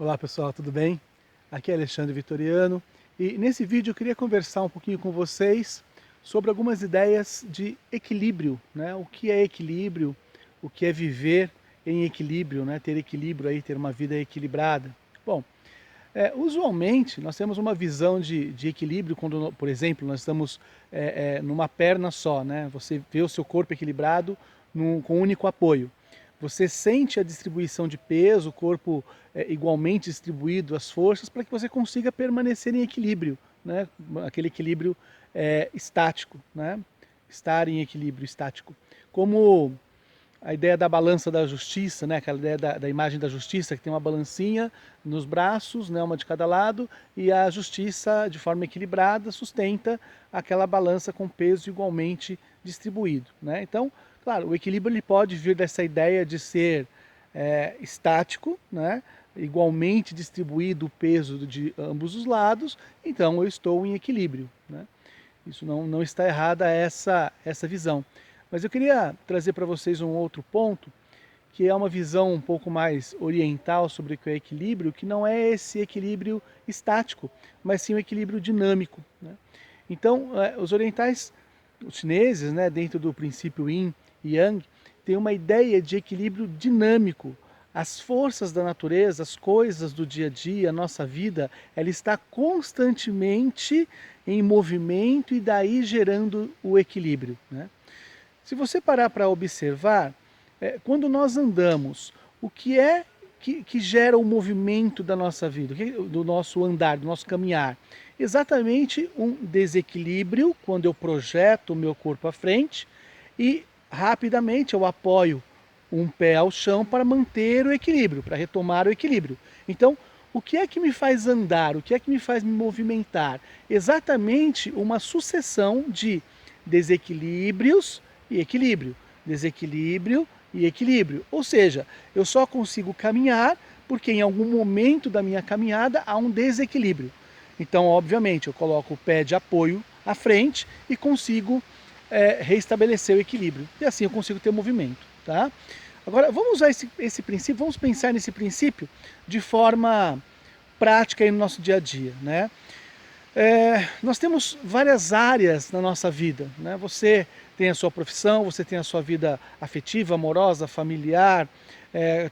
Olá pessoal, tudo bem? Aqui é Alexandre Vitoriano e nesse vídeo eu queria conversar um pouquinho com vocês sobre algumas ideias de equilíbrio, né? O que é equilíbrio, o que é viver em equilíbrio, né? Ter equilíbrio aí, ter uma vida equilibrada. Bom, usualmente nós temos uma visão de equilíbrio quando, por exemplo, nós estamos numa perna só, né? Você vê o seu corpo equilibrado com um único apoio. Você sente a distribuição de peso, o corpo igualmente distribuído, as forças, para que você consiga permanecer em equilíbrio, né? Aquele equilíbrio estático, né? Estar em equilíbrio estático. Como a ideia da balança da justiça, né? Aquela ideia da imagem da justiça, que tem uma balancinha nos braços, né? Uma de cada lado, e a justiça, de forma equilibrada, sustenta aquela balança com peso igualmente distribuído, né? Então, claro, o equilíbrio ele pode vir dessa ideia de ser estático, né? Igualmente distribuído o peso de ambos os lados, então eu estou em equilíbrio, né? Isso não está errada essa visão. Mas eu queria trazer para vocês um outro ponto, que é uma visão um pouco mais oriental sobre o que é equilíbrio, que não é esse equilíbrio estático, mas sim um equilíbrio dinâmico, né? Então, os orientais, os chineses, né, dentro do princípio Yin e Yang, têm uma ideia de equilíbrio dinâmico. As forças da natureza, as coisas do dia a dia, a nossa vida, ela está constantemente em movimento e daí gerando o equilíbrio, né? Se você parar para observar, quando nós andamos, o que é que gera o movimento da nossa vida, do nosso andar, do nosso caminhar? Exatamente um desequilíbrio, quando eu projeto o meu corpo à frente e rapidamente eu apoio um pé ao chão para manter o equilíbrio, para retomar o equilíbrio. Então, o que é que me faz andar? O que é que me faz me movimentar? Exatamente uma sucessão de desequilíbrios e equilíbrio, desequilíbrio e equilíbrio. Ou seja, eu só consigo caminhar porque em algum momento da minha caminhada há um desequilíbrio. Então, obviamente, eu coloco o pé de apoio à frente e consigo reestabelecer o equilíbrio. E assim eu consigo ter movimento, tá? Agora, vamos usar esse princípio, vamos pensar nesse princípio de forma prática aí no nosso dia a dia, né? Nós temos várias áreas na nossa vida, né? Você tem a sua profissão, você tem a sua vida afetiva, amorosa, familiar,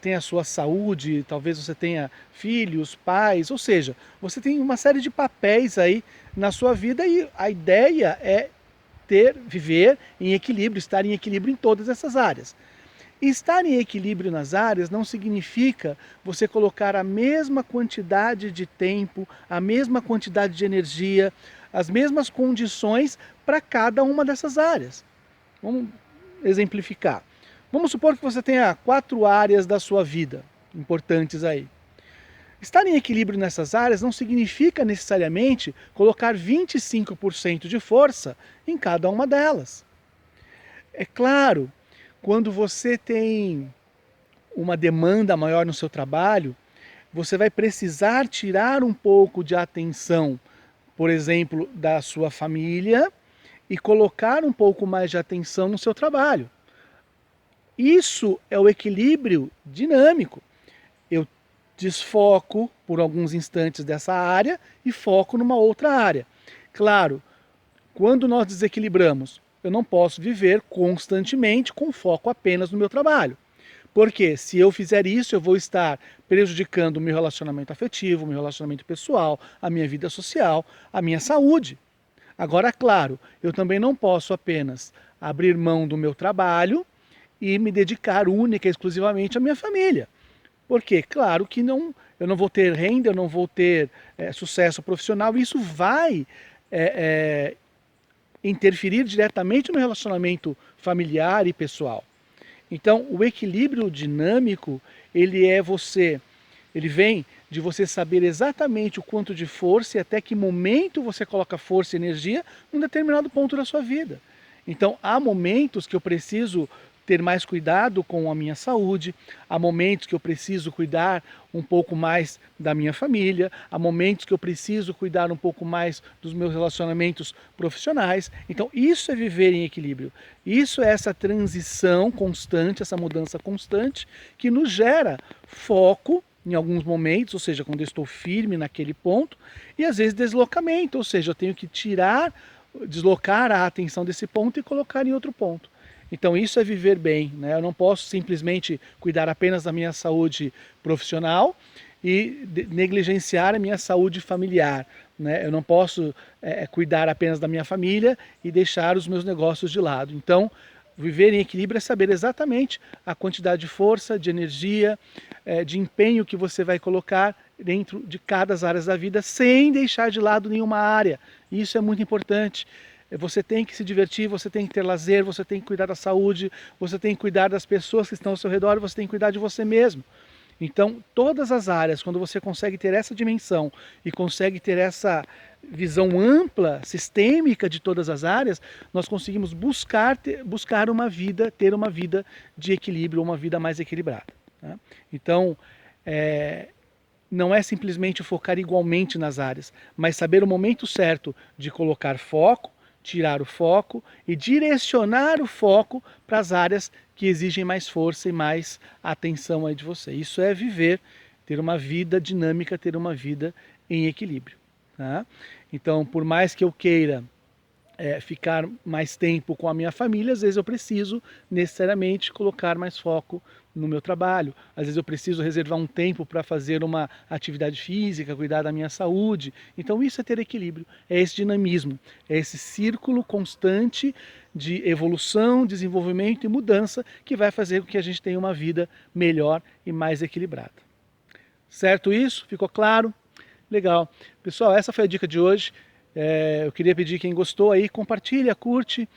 tem a sua saúde, talvez você tenha filhos, pais, ou seja, você tem uma série de papéis aí na sua vida e a ideia é viver em equilíbrio, estar em equilíbrio em todas essas áreas. E estar em equilíbrio nas áreas não significa você colocar a mesma quantidade de tempo, a mesma quantidade de energia, as mesmas condições para cada uma dessas áreas. Vamos exemplificar. Vamos supor que você tenha 4 áreas da sua vida importantes aí. Estar em equilíbrio nessas áreas não significa necessariamente colocar 25% de força em cada uma delas. É claro, quando você tem uma demanda maior no seu trabalho, você vai precisar tirar um pouco de atenção, por exemplo, da sua família e colocar um pouco mais de atenção no seu trabalho. Isso é o equilíbrio dinâmico. Eu desfoco por alguns instantes dessa área e foco numa outra área. Claro, quando nós desequilibramos, eu não posso viver constantemente com foco apenas no meu trabalho. Porque se eu fizer isso, eu vou estar prejudicando o meu relacionamento afetivo, o meu relacionamento pessoal, a minha vida social, a minha saúde. Agora, claro, eu também não posso apenas abrir mão do meu trabalho e me dedicar única e exclusivamente à minha família. Porque, claro que eu não vou ter renda, eu não vou ter sucesso profissional, e isso vai interferir diretamente no relacionamento familiar e pessoal. Então, o equilíbrio dinâmico, ele vem de você saber exatamente o quanto de força e até que momento você coloca força e energia num determinado ponto da sua vida. Então, há momentos que eu preciso ter mais cuidado com a minha saúde, há momentos que eu preciso cuidar um pouco mais da minha família, há momentos que eu preciso cuidar um pouco mais dos meus relacionamentos profissionais. Então isso é viver em equilíbrio, isso é essa transição constante, essa mudança constante que nos gera foco em alguns momentos, ou seja, quando eu estou firme naquele ponto, e às vezes deslocamento, ou seja, eu tenho que deslocar a atenção desse ponto e colocar em outro ponto. Então isso é viver bem, né? Eu não posso simplesmente cuidar apenas da minha saúde profissional e negligenciar a minha saúde familiar, né? Eu não posso cuidar apenas da minha família e deixar os meus negócios de lado. Então, viver em equilíbrio é saber exatamente a quantidade de força, de energia, de empenho que você vai colocar dentro de cada área da vida, sem deixar de lado nenhuma área. Isso é muito importante. Você tem que se divertir, você tem que ter lazer, você tem que cuidar da saúde, você tem que cuidar das pessoas que estão ao seu redor, você tem que cuidar de você mesmo. Então, todas as áreas, quando você consegue ter essa dimensão e consegue ter essa visão ampla, sistêmica de todas as áreas, nós conseguimos buscar uma vida, ter uma vida de equilíbrio, uma vida mais equilibrada. Tá? Então, não é simplesmente focar igualmente nas áreas, mas saber o momento certo de colocar foco, tirar o foco e direcionar o foco para as áreas que exigem mais força e mais atenção aí de você. Isso é viver, ter uma vida dinâmica, ter uma vida em equilíbrio. Tá? Então, por mais que eu queira ficar mais tempo com a minha família, às vezes eu preciso necessariamente colocar mais foco no meu trabalho. Às vezes eu preciso reservar um tempo para fazer uma atividade física, cuidar da minha saúde. Então isso é ter equilíbrio, é esse dinamismo, é esse círculo constante de evolução, desenvolvimento e mudança que vai fazer com que a gente tenha uma vida melhor e mais equilibrada. Certo isso? Ficou claro? Legal. Pessoal, essa foi a dica de hoje. Eu queria pedir quem gostou aí, compartilha, curte,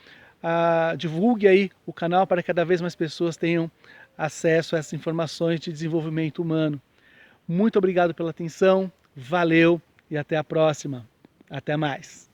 divulgue aí o canal para que cada vez mais pessoas tenham acesso a essas informações de desenvolvimento humano. Muito obrigado pela atenção, valeu e até a próxima. Até mais.